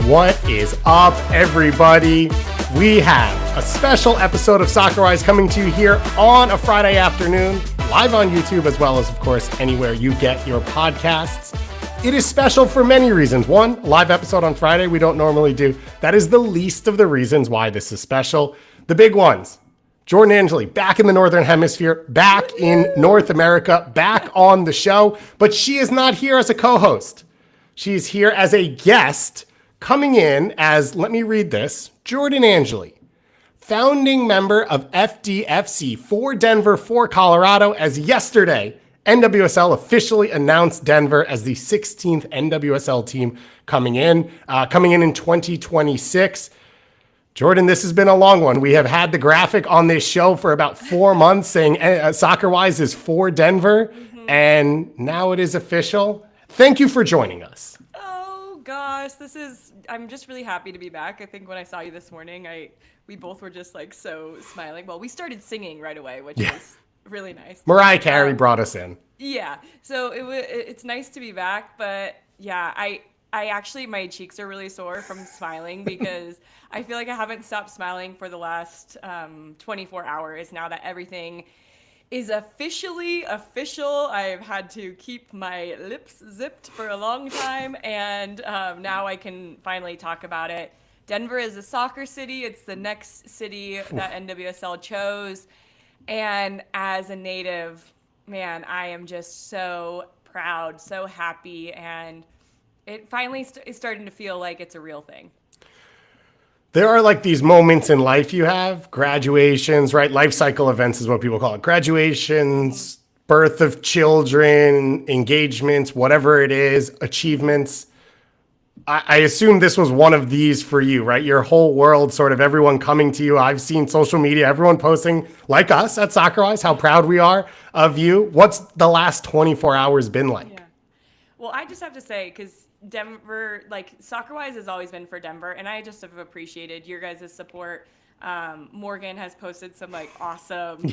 What is up, everybody? We have a special episode of SOCCERWISE coming to you here on a Friday afternoon, live on YouTube, as well as, of course, anywhere you get your podcasts. It is special for many reasons. One, live episode on Friday we don't normally do. That is the least of the reasons why this is special. The big ones: Jordan Angeli, back in the Northern Hemisphere, back in North America, back on the show. But she is not here as a co-host. She is here as a guest, coming in as, let me read this, Jordan Angeli, founding member of FDFC for Denver, for Colorado, as yesterday, NWSL officially announced Denver as the 16th NWSL team coming in in 2026. Jordan, this has been a long one. We have had the graphic on this show for about 4 months saying SOCCERWISE is for Denver, and now it is official. Thank you for joining us. Oh gosh, I'm just really happy to be back. I think when I saw you this morning, we both were just like so smiling. Well, we started singing right away, which was really nice. Mariah Carey brought us in. Yeah, so it's nice to be back, but yeah, I actually, my cheeks are really sore from smiling because I feel like I haven't stopped smiling for the last 24 hours now that everything is officially official. I've had to keep my lips zipped for a long time, and now I can finally talk about it. Denver is a soccer city. It's the next city that NWSL chose, and as a native, man, I am just so proud, so happy, and it finally is starting to feel like it's a real thing. There are like these moments in life you have, graduations, right? Life cycle events is what people call it. Graduations, birth of children, engagements, whatever it is, achievements. I assume this was one of these for you, right? Your whole world, sort of everyone coming to you. I've seen social media, everyone posting, like us at SOCCERWISE, how proud we are of you. What's the last 24 hours been like? Yeah. Well, I just have to say, because Denver, like, SOCCERWISE has always been for Denver, and I just have appreciated your guys' support. Morgan has posted some like awesome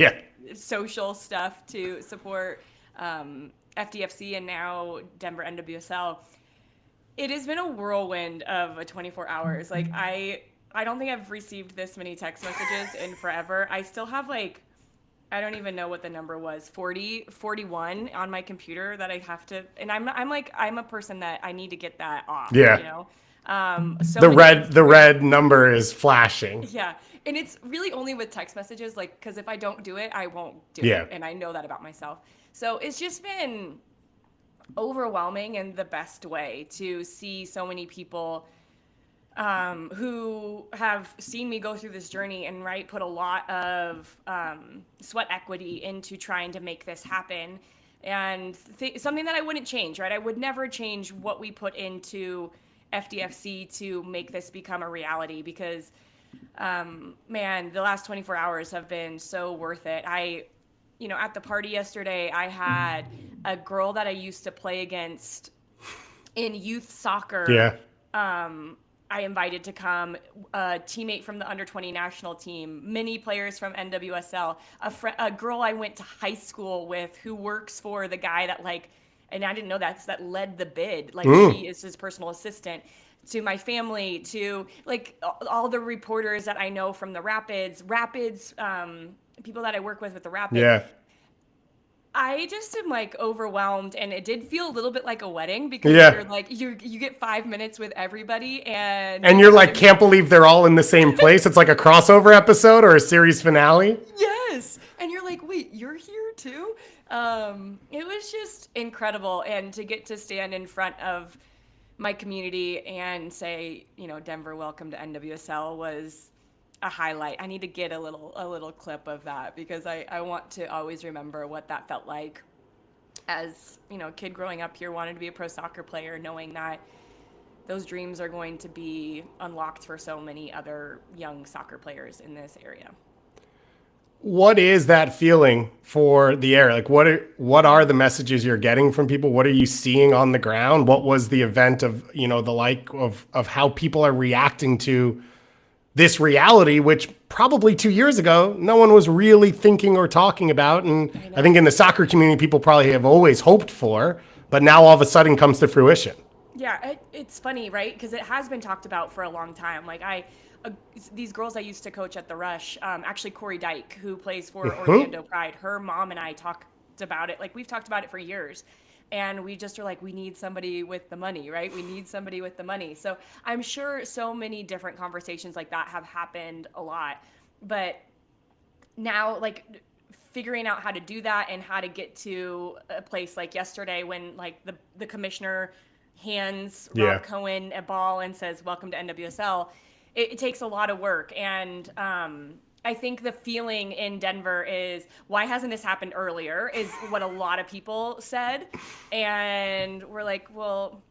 social stuff to support FDFC and now Denver NWSL. It has been a whirlwind of 24 hours. Like, I don't think I've received this many text messages in forever. I still have like, I don't even know what the number was, 41 on my computer that I have to, and I'm a person that I need to get that off. Yeah. You know? So the red number is flashing. Yeah. And it's really only with text messages, like, because if I don't do it, I won't do it. And I know that about myself. So it's just been overwhelming in the best way to see so many people who have seen me go through this journey and put a lot of sweat equity into trying to make this happen, and something that I wouldn't change, right? I would never change what we put into FDFC to make this become a reality, because man, the last 24 hours have been so worth it. At the party yesterday, I had a girl that I used to play against in youth soccer. Yeah. I invited to come, a teammate from the under-20 national team, many players from NWSL, a girl I went to high school with who works for the guy that and I didn't know that led the bid. She is his personal assistant, to my family, to all the reporters that I know from the Rapids, people that I work with the Rapids. Yeah. I just am overwhelmed, and it did feel a little bit like a wedding, because you're you get 5 minutes with everybody, and you're can't believe they're all in the same place. It's like a crossover episode or a series finale. Yes. And you're like, wait, you're here too? It was just incredible, and to get to stand in front of my community and say, Denver, welcome to NWSL, was a highlight. I need to get a little clip of that, because I want to always remember what that felt like as, a kid growing up here, wanted to be a pro soccer player, knowing that those dreams are going to be unlocked for so many other young soccer players in this area. What is that feeling for the area? What are the messages you're getting from people? What are you seeing on the ground? What was the event of, of how people are reacting to this reality, which probably 2 years ago, no one was really thinking or talking about. And I think in the soccer community, people probably have always hoped for, but now all of a sudden comes to fruition. Yeah, it's funny, right? Because it has been talked about for a long time. These girls I used to coach at the Rush, actually Corey Dyke, who plays for Hmm. Orlando Pride, her mom and I talked about it. Like we've talked about it for years. And we just are like, we need somebody with the money, right? We need somebody with the money. So I'm sure so many different conversations like that have happened a lot. But now, like, figuring out how to do that and how to get to a place like yesterday when like the commissioner hands Yeah. Rob Cohen a ball and says welcome to NWSL, it takes a lot of work. And I think the feeling in Denver is, why hasn't this happened earlier, is what a lot of people said. And we're like, well,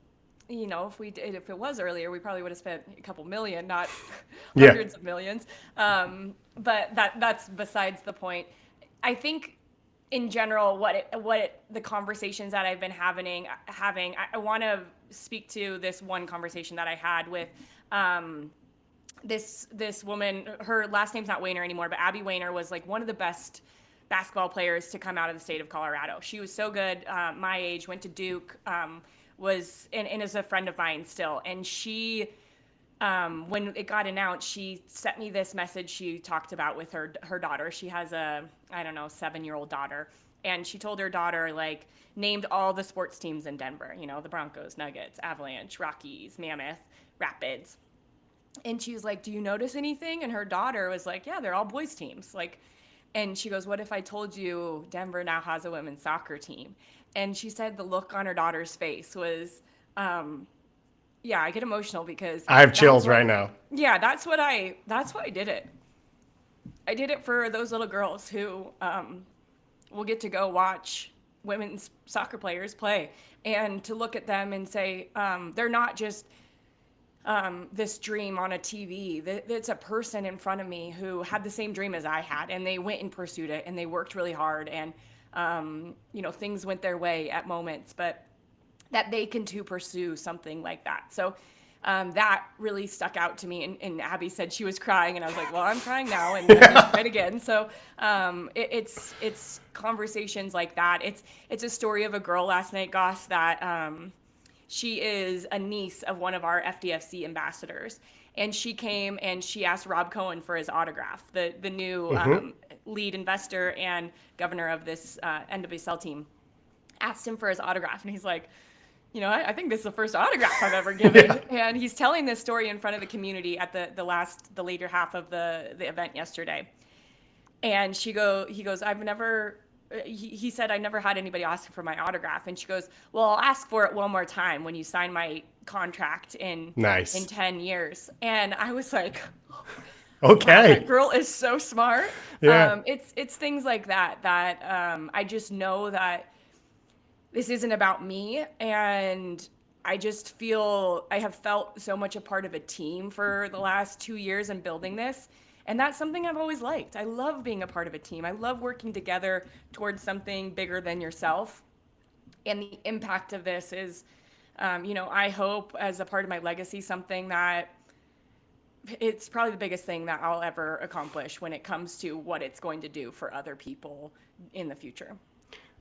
if it was earlier, we probably would have spent a couple million, not Yeah. hundreds of millions. But that's besides the point. I think in general, the conversations that I've been having, I want to speak to this one conversation that I had with this woman. Her last name's not Wayner anymore, but Abby Wayner was like one of the best basketball players to come out of the state of Colorado. She was so good, my age, went to Duke, was and is a friend of mine still. And she, when it got announced, she sent me this message she talked about with her daughter. She has a, I don't know, 7-year-old daughter. And she told her daughter, like, named all the sports teams in Denver, the Broncos, Nuggets, Avalanche, Rockies, Mammoth, Rapids. And she was like, do you notice anything? And her daughter was like, yeah, they're all boys teams. Like, and she goes, what if I told you Denver now has a women's soccer team? And she said the look on her daughter's face was, yeah, I get emotional because I have that's chills what, right now. yeah, that's why I did it. I did it for those little girls who will get to go watch women's soccer players play, and to look at them and say, they're not just this dream on a TV. It's a person in front of me who had the same dream as I had, and they went and pursued it, and they worked really hard, and things went their way at moments, but that they can too pursue something like that. So that really stuck out to me. And Abby said she was crying, and I was like, well, I'm crying now, and then she cried again. So it's conversations like that. It's a story of a girl last night, Goss, that she is a niece of one of our FDFC ambassadors. And she came and she asked Rob Cohen for his autograph, the new lead investor and governor of this NWSL team. Asked him for his autograph, and he's like, I think this is the first autograph I've ever given. Yeah. And he's telling this story in front of the community at the later half of the event yesterday. And he goes, he said, I never had anybody ask for my autograph. And she goes, well, I'll ask for it one more time when you sign my contract in Nice. 10 years. And I was like, Okay. wow, that girl is so smart. Yeah. It's things like that I just know that this isn't about me, and I just feel I have felt so much a part of a team for the last 2 years and building this. And that's something I've always liked. I love being a part of a team. I love working together towards something bigger than yourself. And the impact of this is, I hope as a part of my legacy, something that it's probably the biggest thing that I'll ever accomplish when it comes to what it's going to do for other people in the future.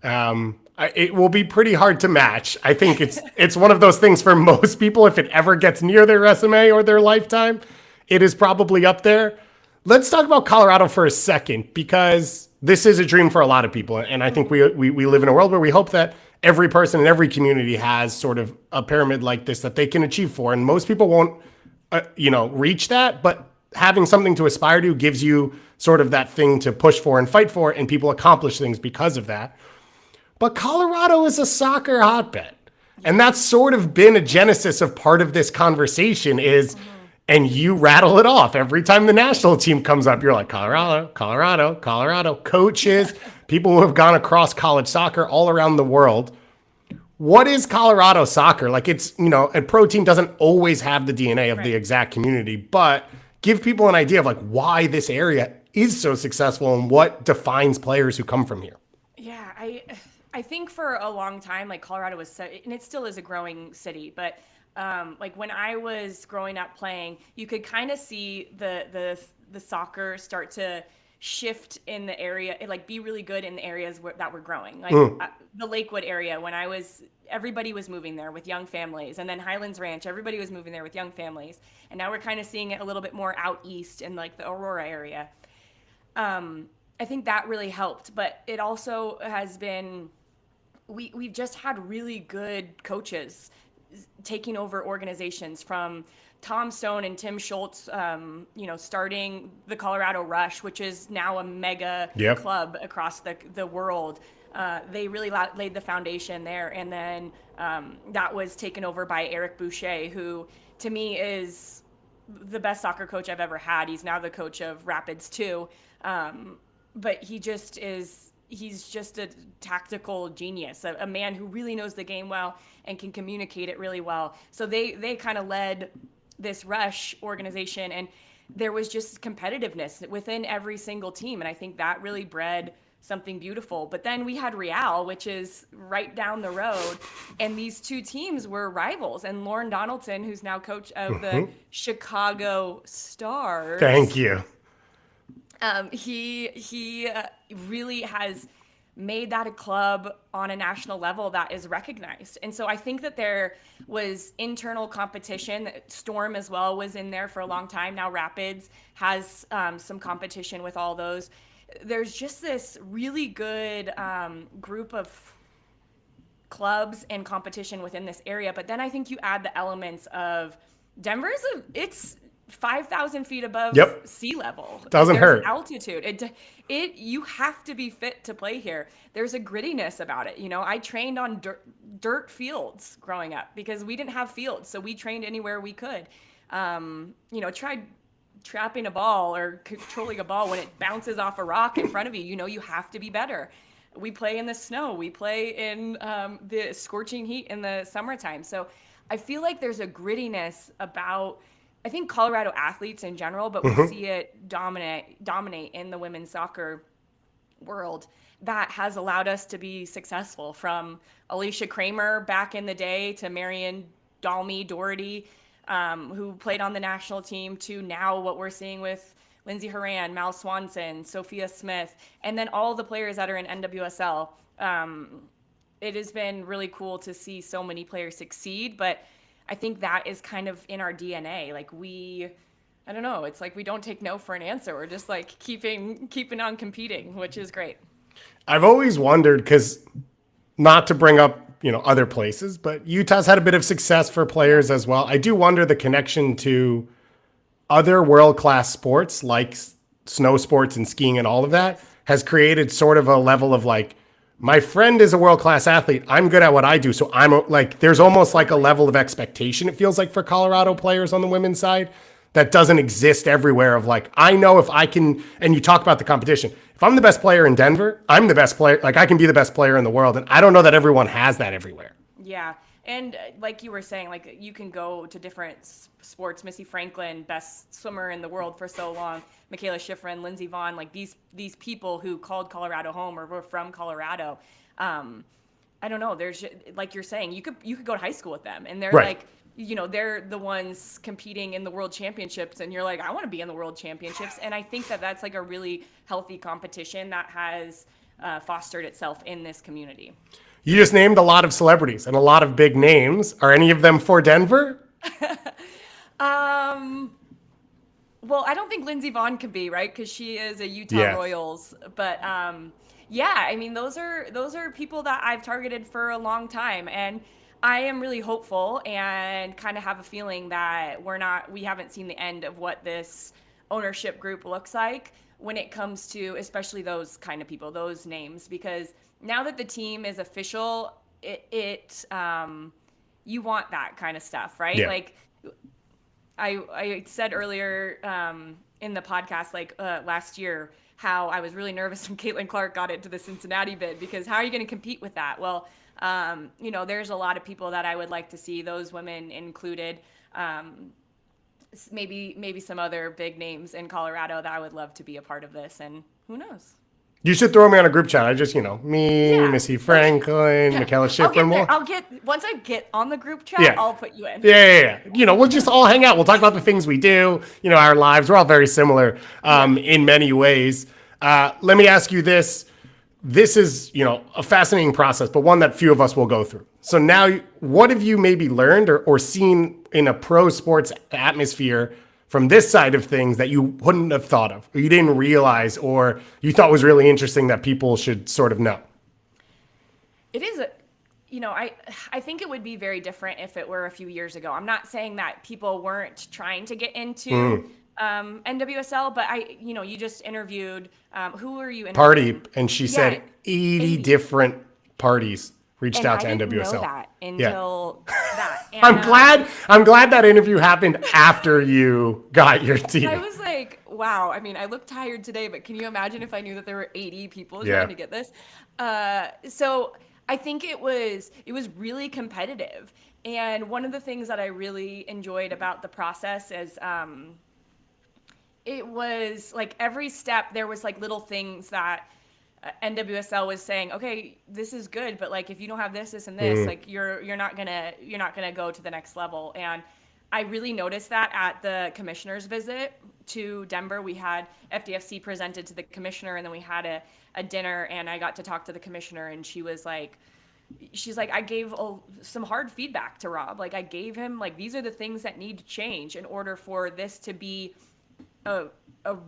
It will be pretty hard to match. I think it's one of those things for most people. If it ever gets near their resume or their lifetime, it is probably up there. Let's talk about Colorado for a second, because this is a dream for a lot of people. And I think we live in a world where we hope that every person in every community has sort of a pyramid like this that they can achieve for. And most people won't, reach that, but having something to aspire to gives you sort of that thing to push for and fight for. And people accomplish things because of that. But Colorado is a soccer hotbed. And that's sort of been a genesis of part of this conversation is, and you rattle it off every time the national team comes up. You're like, Colorado, Colorado, Colorado. Coaches, people who have gone across college soccer all around the world. What is Colorado soccer? Like, it's, a pro team doesn't always have the DNA of the exact community, but give people an idea of like why this area is so successful and what defines players who come from here. Yeah, I think for a long time, like Colorado was, and it still is a growing city, but like when I was growing up playing, you could kind of see the soccer start to shift in the area, like be really good in the areas that were growing. Like the Lakewood area, everybody was moving there with young families. And then Highlands Ranch, everybody was moving there with young families. And now we're kind of seeing it a little bit more out east in like the Aurora area. I think that really helped, but it also has been, we've just had really good coaches taking over organizations, from Tom Stone and Tim Schultz, starting the Colorado Rush, which is now a mega club across the world. They really laid the foundation there. And then that was taken over by Eric Boucher, who to me is the best soccer coach I've ever had. He's now the coach of Rapids too. But he's just a tactical genius, a man who really knows the game well and can communicate it really well. So they kind of led this Rush organization, and there was just competitiveness within every single team. And I think that really bred something beautiful. But then we had Real, which is right down the road, and these two teams were rivals. And Lauren Donaldson, who's now coach of the Chicago Stars. Thank you. He really has made that a club on a national level that is recognized. And so I think that there was internal competition. Storm as well was in there for a long time. Now Rapids has some competition with all those. There's just this really good group of clubs and competition within this area. But then I think you add the elements of Denver it's 5,000 feet above sea level. Doesn't hurt. Altitude. You have to be fit to play here. There's a grittiness about it. I trained on dirt fields growing up because we didn't have fields. So we trained anywhere we could. Tried trapping a ball or controlling a ball when it bounces off a rock in front of you. You have to be better. We play in the snow. We play in the scorching heat in the summertime. So I feel like there's a grittiness about, I think, Colorado athletes in general, but we see it dominate in the women's soccer world, that has allowed us to be successful, from Alicia Kramer back in the day to Marion Doherty, who played on the national team, to now what we're seeing with Lindsay Horan, Mal Swanson, Sophia Smith, and then all the players that are in NWSL. It has been really cool to see so many players succeed, but I think that is kind of in our DNA. Like I don't know, it's like we don't take no for an answer. We're just like keeping on competing, which is great. I've always wondered, because not to bring up, other places, but Utah's had a bit of success for players as well. I do wonder the connection to other world-class sports like snow sports and skiing and all of that has created sort of a level of like, my friend is a world-class athlete, I'm good at what I do. So I'm like, there's almost like a level of expectation, it feels like, for Colorado players on the women's side that doesn't exist everywhere, of like, I know if I can, and you talk about the competition, if I'm the best player in Denver, I'm the best player, like I can be the best player in the world. And I don't know that everyone has that everywhere. Yeah. And like you were saying, like you can go to different sports. Missy Franklin, best swimmer in the world for so long. Michaela Schifrin, Lindsey Vonn, like these people who called Colorado home or were from Colorado. I don't know. There's, like you're saying, you could go to high school with them, and they're right. Like, they're the ones competing in the world championships, and you're like, I want to be in the world championships. And I think that that's like a really healthy competition that has fostered itself in this community. You just named a lot of celebrities and a lot of big names. Are any of them for Denver? Well, I don't think Lindsey Vonn could be, right? Because she is a Utah Royals. But yeah, I mean, those are people that I've targeted for a long time, and I am really hopeful and kind of have a feeling that we haven't seen the end of what this ownership group looks like when it comes to especially those kind of people, those names, because now that the team is official, you want that kind of stuff, right? Yeah. Like I said earlier in the podcast, like last year, how I was really nervous when Caitlin Clark got into the Cincinnati bid, because how are you going to compete with that? Well, there's a lot of people that I would like to see, those women included, maybe some other big names in Colorado that I would love to be a part of this, and who knows? You should throw me on a group chat. I just, Missy Franklin, Michaela Schifrin. Once I get on the group chat, I'll put you in. Yeah. We'll just all hang out. We'll talk about the things we do, our lives. We're all very similar in many ways. Let me ask you this. This is, a fascinating process, but one that few of us will go through. So now, what have you maybe learned or seen in a pro sports atmosphere from this side of things that you wouldn't have thought of, or you didn't realize, or you thought was really interesting that people should sort of know? It is I think it would be very different if it were a few years ago. I'm not saying that people weren't trying to get into NWSL, but you just interviewed, who were you interviewing? Party, and she said 80 different parties reached out to I NWSL. didn't know that until that. And, I'm glad that interview happened after you got your team. I was like, wow. I mean, I look tired today, but can you imagine if I knew that there were 80 people trying to get this? So I think it was really competitive. And one of the things that I really enjoyed about the process is it was like every step there was like little things that NWSL was saying, okay, this is good, but like if you don't have this, and this, like you're not gonna go to the next level. And I really noticed that at the commissioner's visit to Denver. We had FDFC presented to the commissioner, and then we had a dinner, and I got to talk to the commissioner, and she's like, I gave some hard feedback to Rob. Like I gave him like, these are the things that need to change in order for this to be a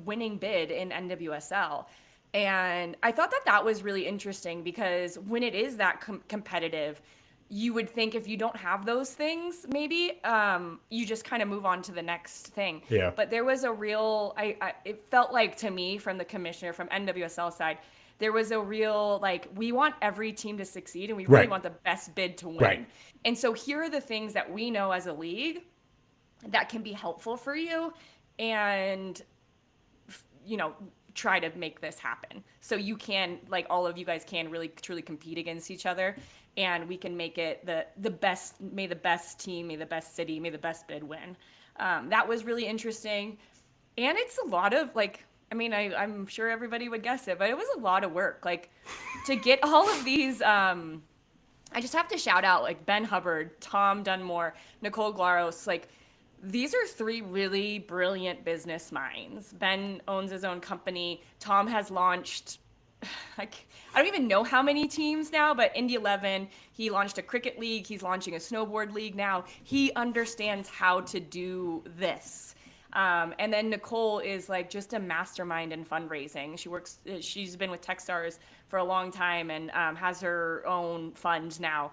winning bid in NWSL. And I thought that was really interesting, because when it is that competitive, you would think if you don't have those things, maybe you just kind of move on to the next thing. Yeah. But there was a real, it felt like to me from the commissioner, from NWSL side, there was a real, like, we want every team to succeed, and we really want the best bid to win. Right. And so here are the things that we know as a league that can be helpful for you, and, try to make this happen. So you can, like, all of you guys can really truly compete against each other, and we can make it the best, may the best team, may the best city, may the best bid win. That was really interesting. And it's a lot of, like, I mean, I'm sure everybody would guess it, but it was a lot of work. Like, to get all of these, I just have to shout out, like, Ben Hubbard, Tom Dunmore, Nicole Glaros, like, these are three really brilliant business minds. Ben owns his own company. Tom has launched, like, I don't even know how many teams now, but Indy 11, he launched a cricket league. He's launching a snowboard league now. He understands how to do this. And then Nicole is like just a mastermind in fundraising. She's been with Techstars for a long time, and has her own fund now.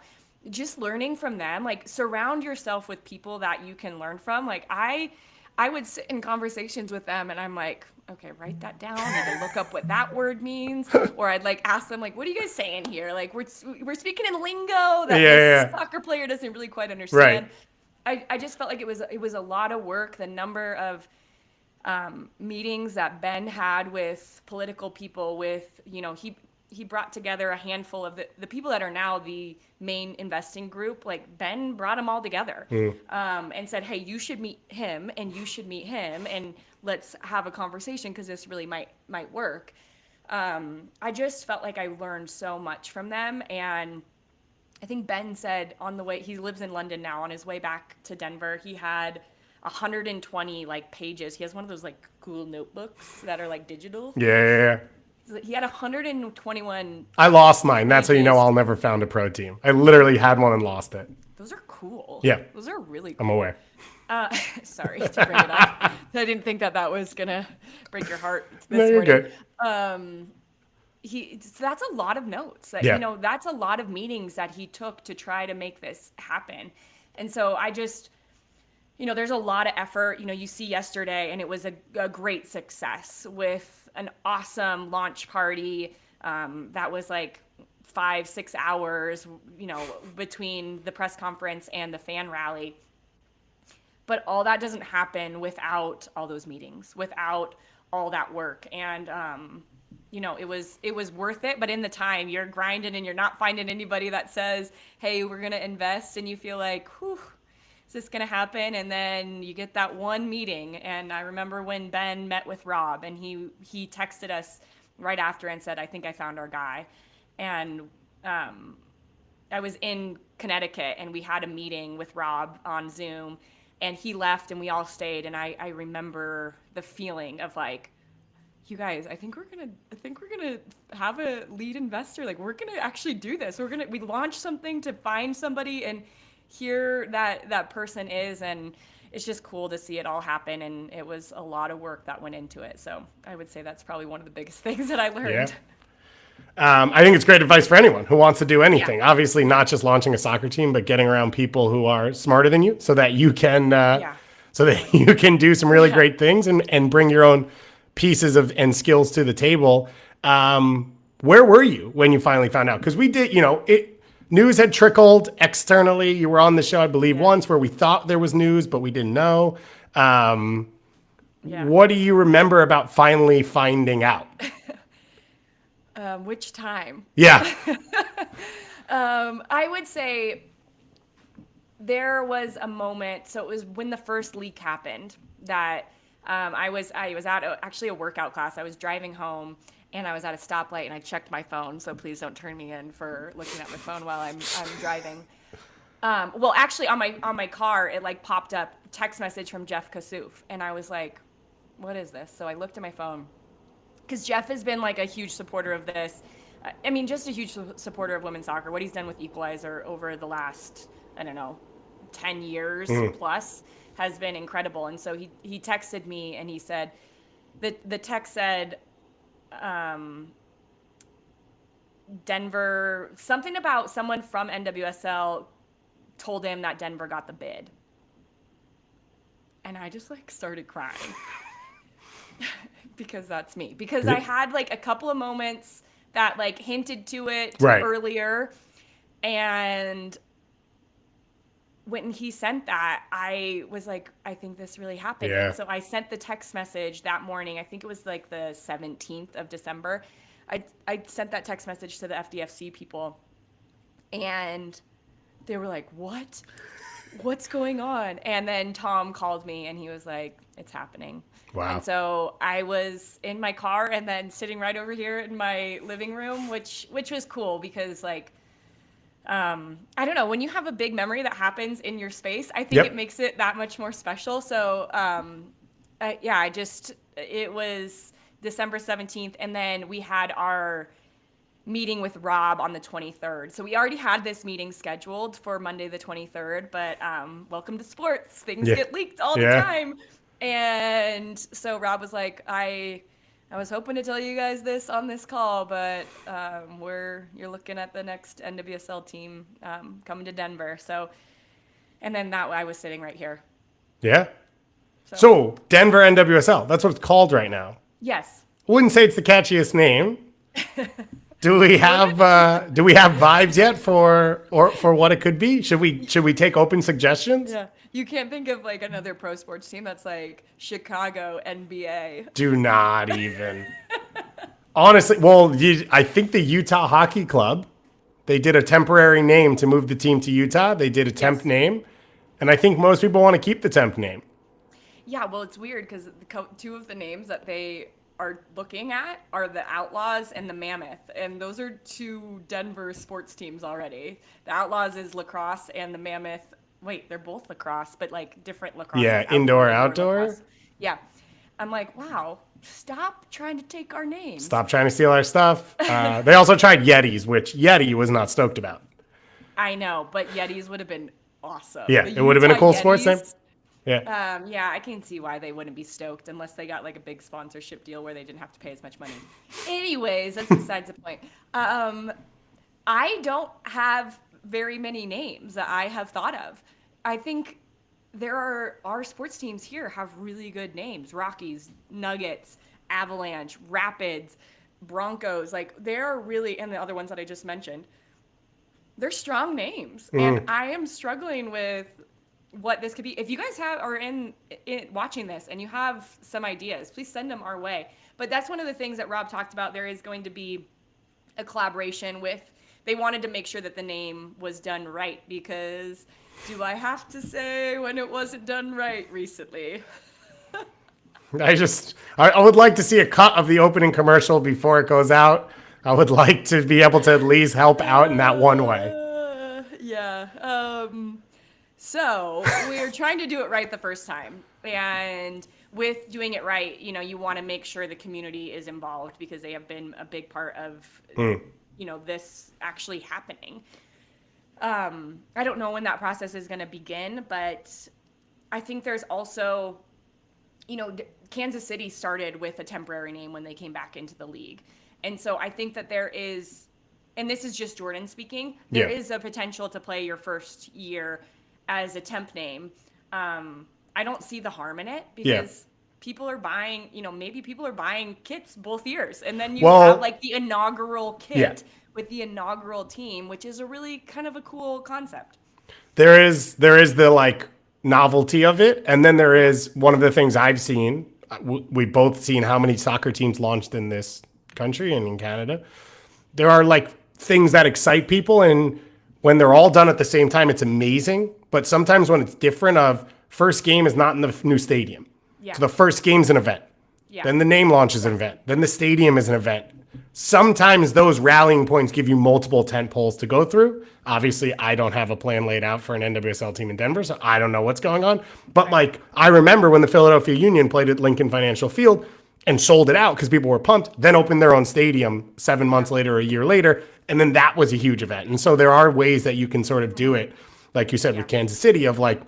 Just learning from them, like, surround yourself with people that you can learn from. Like I would sit in conversations with them, and I'm like, okay, write that down, and I look up what that word means, or I'd like ask them, like, what are you guys saying here? Like we're speaking in lingo that this soccer player doesn't really quite understand. Right. I just felt like it was a lot of work. The number of meetings that Ben had with political people, with, he brought together a handful of the people that are now the main investing group. Like, Ben brought them all together and said, hey, you should meet him, and you should meet him, and let's have a conversation, because this really might work. I just felt like I learned so much from them. And I think Ben said on the way, he lives in London now, on his way back to Denver, he had 120 like pages. He has one of those like cool notebooks that are like digital. Yeah. He had 121. I lost mine. That's how you know I'll never found a pro team. I literally had one and lost it. Those are cool. Yeah. Those are really cool. I'm aware. Sorry to bring it up. I didn't think that was going to break your heart this No, you're morning. Good. That's a lot of notes. That's a lot of meetings that he took to try to make this happen. And so I just, there's a lot of effort. You see yesterday, and it was a great success with an awesome launch party that was like 5-6 hours, between the press conference and the fan rally. But all that doesn't happen without all those meetings, without all that work. And, it was worth it. But in the time, you're grinding, and you're not finding anybody that says, hey, we're going to invest. And you feel like, whew, is this going to happen? And then you get that one meeting. And I remember when Ben met with Rob, and he texted us right after and said, I think I found our guy. And I was in Connecticut, and we had a meeting with Rob on Zoom, and he left, and we all stayed. And I remember the feeling of like, you guys, I think we're gonna have a lead investor. Like, we're gonna actually do this. We launch something to find somebody, and here that person is, and it's just cool to see it all happen. And it was a lot of work that went into it. So I would say that's probably one of the biggest things that I learned. I think it's great advice for anyone who wants to do anything. Yeah. Obviously, not just launching a soccer team, but getting around people who are smarter than you, so that you can do some really great things and bring your own pieces of and skills to the table. Where were you when you finally found out? Because we did, news had trickled externally. You were on the show, I believe, once where we thought there was news, but we didn't know. What do you remember about finally finding out? Which time? Yeah. I would say there was a moment. So it was when the first leak happened that I was at actually a workout class. I was driving home and I was at a stoplight and I checked my phone. So please don't turn me in for looking at my phone while I'm driving. Well, actually on my car, it like popped up text message from Jeff Kassouf. And I was like, what is this? So I looked at my phone. Because Jeff has been like a huge supporter of this. I mean, just a huge supporter of women's soccer. What he's done with Equalizer over the last, 10 years plus has been incredible. And so he texted me and he said, the text said, Denver, something about someone from NWSL told him that Denver got the bid. And I just like started crying. Because that's me. Because I had like a couple of moments that like hinted to it earlier. And when he sent that, I was like, I think this really happened. Yeah. So I sent the text message that morning. I think it was like the 17th of December. I sent that text message to the FDFC people. And they were like, what? What's going on? And then Tom called me and he was like, it's happening. Wow. And so I was in my car and then sitting right over here in my living room, which was cool because like, I don't know, when you have a big memory that happens in your space, I think it makes it that much more special. So, it was December 17th. And then we had our meeting with Rob on the 23rd. So we already had this meeting scheduled for Monday the 23rd, but welcome to sports. Things get leaked all the time. And so Rob was like, I was hoping to tell you guys this on this call, but you're looking at the next NWSL team coming to Denver. So, and then I was sitting right here. Yeah. So Denver NWSL, that's what it's called right now. Yes. Wouldn't say it's the catchiest name. Do we have vibes yet for what it could be? Should we take open suggestions? Yeah. You can't think of like another pro sports team that's like Chicago NBA. Do not even. Honestly, well, I think the Utah Hockey Club, they did a temporary name to move the team to Utah. They did a temp name, and I think most people want to keep the temp name. Yeah, well, it's weird because two of the names that they are looking at are the Outlaws and the Mammoth, and those are two Denver sports teams already. The Outlaws is lacrosse, and the Mammoth, wait, they're both lacrosse, but like different lacrosse. Yeah, indoor, outdoor. Yeah, I'm like, wow, stop trying to take our names. Stop trying to steal our stuff. They also tried Yetis, which Yeti was not stoked about. I know, but Yetis would have been awesome. Yeah, it would have been a cool sports name. Yeah. I can see why they wouldn't be stoked unless they got like a big sponsorship deal where they didn't have to pay as much money. Anyways, that's besides the point. I don't have very many names that I have thought of. I think our sports teams here have really good names. Rockies, Nuggets, Avalanche, Rapids, Broncos. Like they're really, and the other ones that I just mentioned, they're strong names. And I am struggling with what this could be. If you guys are in watching this and you have some ideas, please send them our way. But that's one of the things that Rob talked about. There is going to be a collaboration with, they wanted to make sure that the name was done right, because do I have to say when it wasn't done right recently? I would like to see a cut of the opening commercial before it goes out. I would like to be able to at least help out in that one way. So we're trying to do it right the first time. And with doing it right, you know, you want to make sure the community is involved because they have been a big part of, you know, this actually happening. I don't know when that process is going to begin, but I think there's also, you know, Kansas City started with a temporary name when they came back into the league. And so I think that there is, and this is just Jordan speaking, there is a potential to play your first year as a temp name. I don't see the harm in it because people are buying, you know, maybe people are buying kits both years. And then you have like the inaugural kit with the inaugural team, which is a really kind of a cool concept. There is the like novelty of it. And then there is one of the things I've seen. We've both seen how many soccer teams launched in this country and in Canada. There are like things that excite people. And when they're all done at the same time, it's amazing. But sometimes when it's different first game is not in the new stadium. Yeah. So the first game's an event. Yeah. Then the name launch is an event. Then the stadium is an event. Sometimes those rallying points give you multiple tent poles to go through. Obviously, I don't have a plan laid out for an NWSL team in Denver, so I don't know what's going on. But like, I remember when the Philadelphia Union played at Lincoln Financial Field and sold it out because people were pumped, then opened their own stadium 7 months later, a year later, and then that was a huge event. And so there are ways that you can sort of do it, like you said, with Kansas City, of like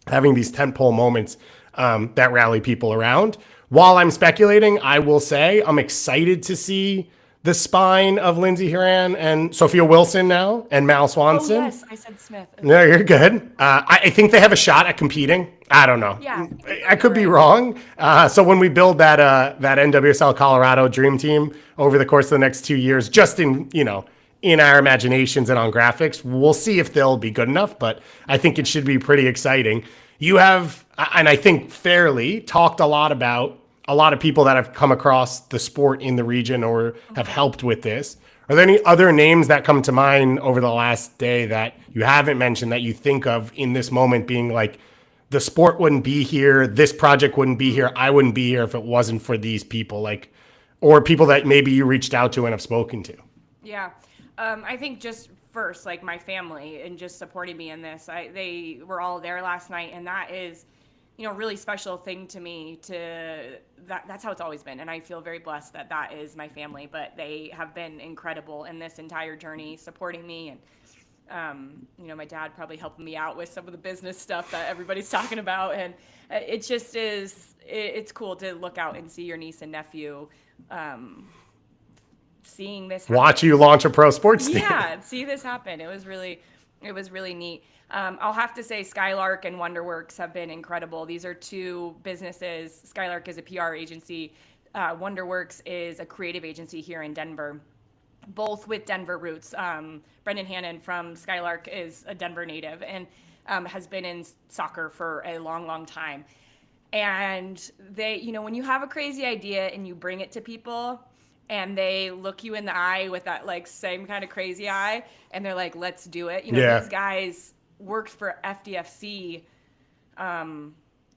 having these tentpole moments that rally people around. While I'm speculating, I will say I'm excited to see the spine of Lindsey Horan and Sophia Wilson now and Mal Swanson. Oh, yes, I said Smith. No, you're good. I think they have a shot at competing. I don't know. Yeah, I could be wrong. So when we build that NWSL Colorado dream team over the course of the next 2 years, just in our imaginations and on graphics, we'll see if they'll be good enough. But I think it should be pretty exciting. You have, and I think fairly, talked a lot about a lot of people that have come across the sport in the region or have helped with this. Are there any other names that come to mind over the last day that you haven't mentioned that you think of in this moment being like, the sport wouldn't be here, this project wouldn't be here, I wouldn't be here if it wasn't for these people, like, or people that maybe you reached out to and have spoken to? Yeah. I think just first, like my family and just supporting me in this, they were all there last night, and that is, you know, really special thing to me. That's how it's always been, and I feel very blessed that is my family. But they have been incredible in this entire journey, supporting me, and you know, my dad probably helping me out with some of the business stuff that everybody's talking about, and it just is. It's cool to look out and see your niece and nephew. Seeing this happen. Watch you launch a pro sports team. Yeah, see this happen. It was really neat. I'll have to say Skylark and Wonderworks have been incredible. These are two businesses. Skylark is a PR agency. Wonderworks is a creative agency here in Denver, both with Denver roots. Brendan Hannon from Skylark is a Denver native and has been in soccer for a long, long time. And they, you know, when you have a crazy idea and you bring it to people, and they look you in the eye with that like same kind of crazy eye, and they're like, let's do it. You know, these guys worked for FDFC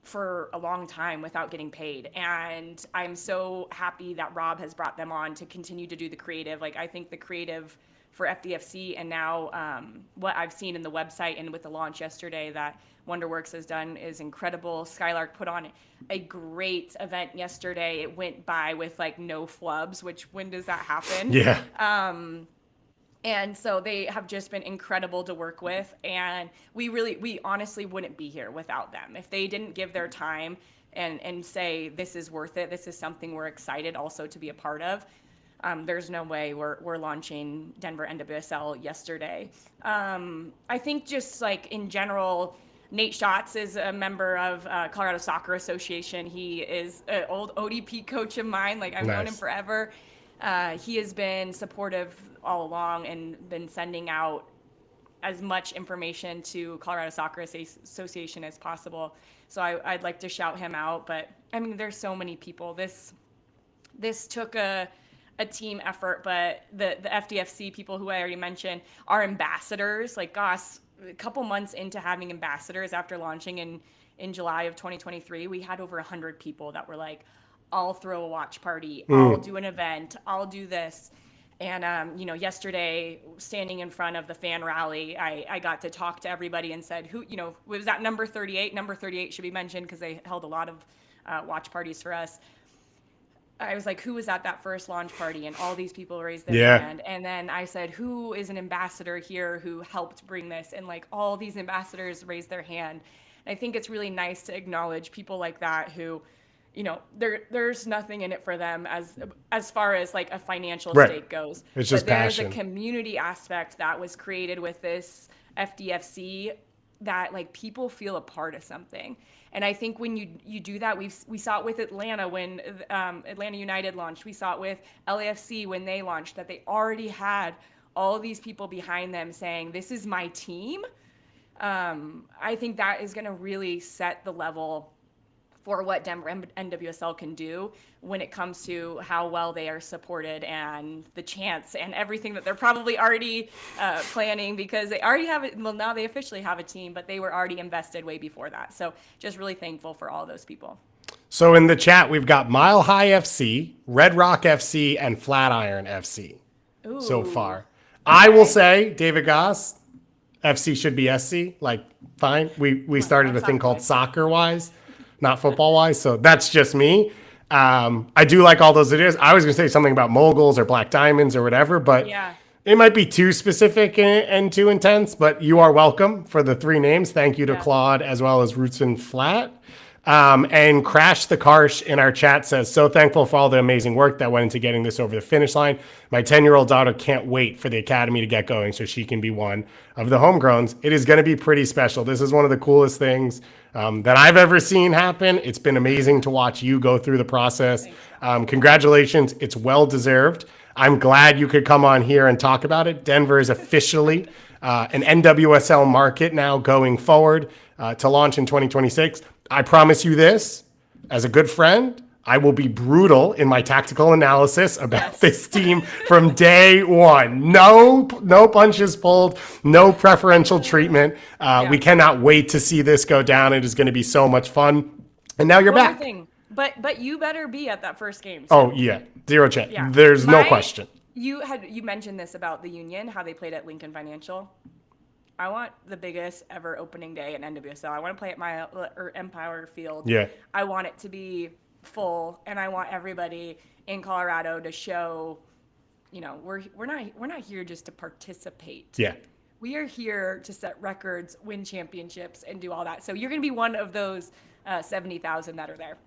for a long time without getting paid. And I'm so happy that Rob has brought them on to continue to do the creative. Like, I think the creative for FDFC and now what I've seen in the website and with the launch yesterday that Wonderworks has done is incredible. Skylark put on a great event yesterday. It went by with like no flubs, which when does that happen? Yeah. And so they have just been incredible to work with. And we honestly wouldn't be here without them. If they didn't give their time and say, this is worth it, this is something we're excited also to be a part of, there's no way we're launching Denver NWSL yesterday. I think just like in general, Nate Schatz is a member of Colorado Soccer Association. He is an old ODP coach of mine. Like, I've known him forever. He has been supportive all along and been sending out as much information to Colorado Soccer Association as possible. So I'd like to shout him out. But I mean, there's so many people. This took a team effort, but the FDFC people who I already mentioned are ambassadors. Like, gosh, a couple months into having ambassadors after launching in July of 2023, we had over 100 people that were like, I'll throw a watch party, I'll do an event, I'll do this. And, you know, yesterday, standing in front of the fan rally, I got to talk to everybody and said, who, you know, was that number 38? Number 38 should be mentioned because they held a lot of watch parties for us. I was like, who was at that first launch party? And all these people raised their Yeah. hand. And then I said, who is an ambassador here who helped bring this? And like all these ambassadors raised their hand. And I think it's really nice to acknowledge people like that who, you know, there's nothing in it for them as far as like a financial stake goes. It's just passion. There's a community aspect that was created with this FDFC that like people feel a part of something. And I think when you do that, we saw it with Atlanta when Atlanta United launched. We saw it with LAFC when they launched, that they already had all these people behind them saying, this is my team. I think that is going to really set the level for what Denver NWSL can do when it comes to how well they are supported and the chants and everything that they're probably already planning, because they already have it. Well, now they officially have a team, but they were already invested way before that. So just really thankful for all those people. So in the chat, we've got Mile High FC, Red Rock FC, and Flatiron FC so far. I will say, David Goss, FC should be SC. Like, fine. We started a thing called SOCCERWISE. Not football-wise, so that's just me. I do like all those ideas. I was going to say something about moguls or black diamonds or whatever, but it might be too specific and too intense, but you are welcome for the 3 names. Thank you to Claude as well as Roots and Flat. And Crash the Karsh in our chat says, so thankful for all the amazing work that went into getting this over the finish line. My 10-year-old daughter can't wait for the academy to get going so she can be one of the homegrowns. It is going to be pretty special. This is one of the coolest things that I've ever seen happen. It's been amazing to watch you go through the process. Congratulations. It's well-deserved. I'm glad you could come on here and talk about it. Denver is officially an NWSL market now going forward to launch in 2026. I promise you this, as a good friend, I will be brutal in my tactical analysis about this team from day one. No punches pulled, no preferential treatment. We cannot wait to see this go down. It is going to be so much fun. And now you're back. But you better be at that first game. So. Oh, yeah. Zero chance. Yeah. There's no question. You mentioned this about the Union, how they played at Lincoln Financial. I want the biggest ever opening day at NWSL. I want to play at Empire Field. Yeah. I want it to be full, and I want everybody in Colorado to show, you know, we're not here just to participate. Yeah. We are here to set records, win championships, and do all that. So you're going to be one of those 70,000 that are there.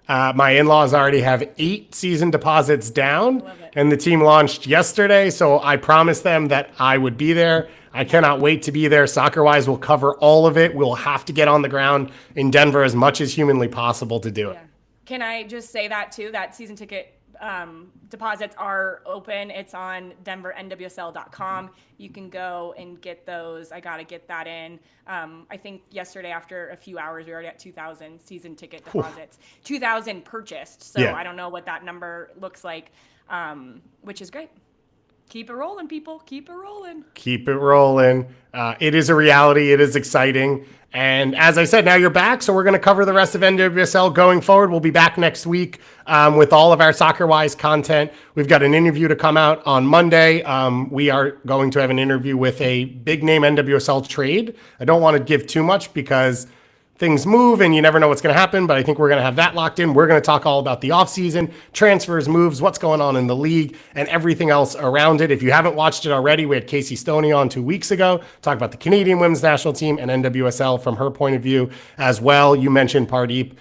My in-laws already have 8 season deposits down, and the team launched yesterday, so I promised them that I would be there. I cannot wait to be there. SOCCERWISE will cover all of it. We'll have to get on the ground in Denver as much as humanly possible to do it. Can I just say that, too? That season ticket deposits are open. It's on DenverNWSL.com. You can go and get those. I got to get that in. I think yesterday, after a few hours, we were already at 2,000 season ticket deposits. 2,000 purchased. So I don't know what that number looks like, which is great. Keep it rolling, people. Keep it rolling. Keep it rolling. It is a reality. It is exciting. And as I said, now you're back, so we're going to cover the rest of NWSL going forward. We'll be back next week with all of our SOCCERWISE content. We've got an interview to come out on Monday. We are going to have an interview with a big-name NWSL trade. I don't want to give too much because things move and you never know what's going to happen, but I think we're going to have that locked in. We're going to talk all about the offseason, transfers, moves, what's going on in the league, and everything else around it. If you haven't watched it already, we had Casey Stoney on 2 weeks ago, talk about the Canadian women's national team and NWSL from her point of view as well. You mentioned Pardeep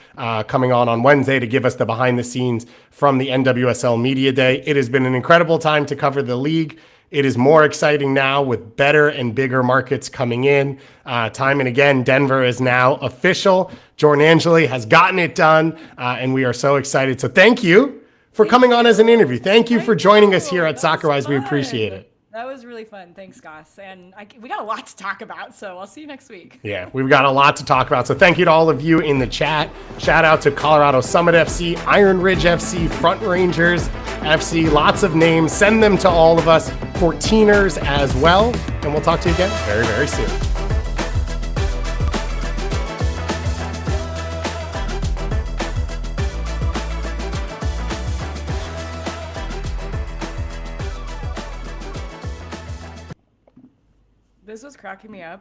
coming on Wednesday to give us the behind the scenes from the NWSL Media Day. It has been an incredible time to cover the league. It is more exciting now with better and bigger markets coming in. Time and again, Denver is now official. Jordan Angeli has gotten it done, and we are so excited. So thank you for coming on as an interview. Thank you for joining us here at SOCCERWISE. We appreciate it. That was really fun. Thanks, Goss. And we got a lot to talk about, so I'll see you next week. Yeah, we've got a lot to talk about. So thank you to all of you in the chat. Shout out to Colorado Summit FC, Iron Ridge FC, Front Rangers FC, lots of names. Send them to all of us, 14ers as well. And we'll talk to you again very, very soon. This was cracking me up.